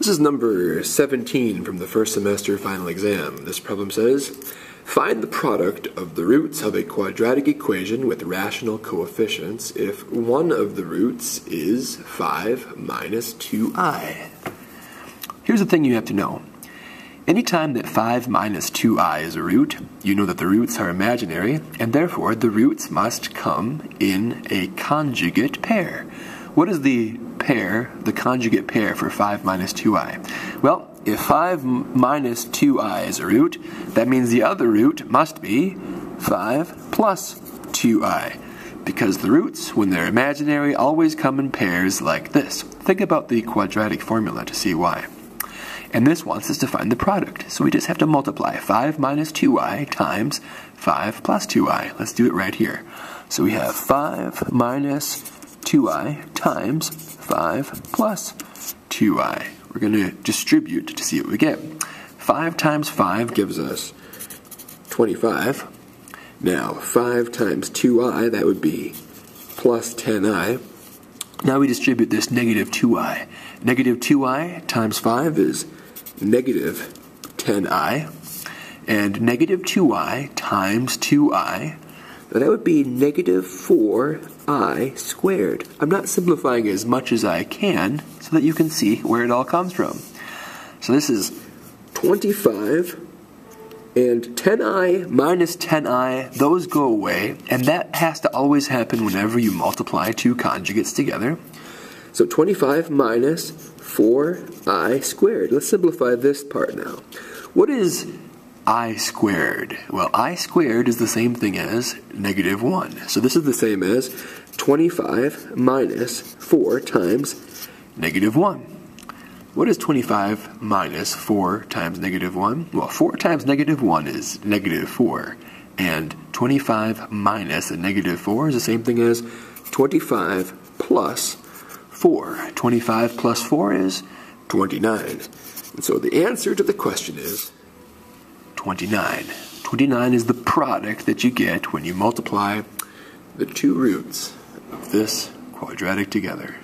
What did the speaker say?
This is number 17 from the first semester final exam. This problem says, find the product of the roots of a quadratic equation with rational coefficients if one of the roots is 5 minus 2i. Here's the thing you have to know. Anytime that 5 minus 2i is a root, you know that the roots are imaginary, and therefore the roots must come in a conjugate pair. What is the pair, the conjugate pair for 5 minus 2i? Well, if 5 minus 2i is a root, that means the other root must be 5 plus 2i, because the roots, when they're imaginary, always come in pairs like this. Think about the quadratic formula to see why. And this wants us to find the product, so we just have to multiply 5 minus 2i times 5 plus 2i. Let's do it right here. So we have 5 minus 2i times 5 plus 2i. We're going to distribute to see what we get. 5 times 5 gives us 25. Now 5 times 2i, that would be plus 10i. Now we distribute this negative 2i. Negative 2i times 5 is negative 10i. And negative 2i times 2i, that would be negative 4i squared. I'm not simplifying as much as I can so that you can see where it all comes from. So this is 25 and 10i minus 10i, those go away, and that has to always happen whenever you multiply two conjugates together. So 25 minus 4i squared. Let's simplify this part now. What is I squared? Well, I squared is the same thing as negative 1. So this is the same as 25 minus 4 times negative 1. What is 25 minus 4 times negative 1? Well, 4 times negative 1 is negative 4. And 25 minus a negative 4 is the same thing as 25 plus 4. 25 plus 4 is 29. And so the answer to the question is 29. 29 is the product that you get when you multiply the two roots of this quadratic together.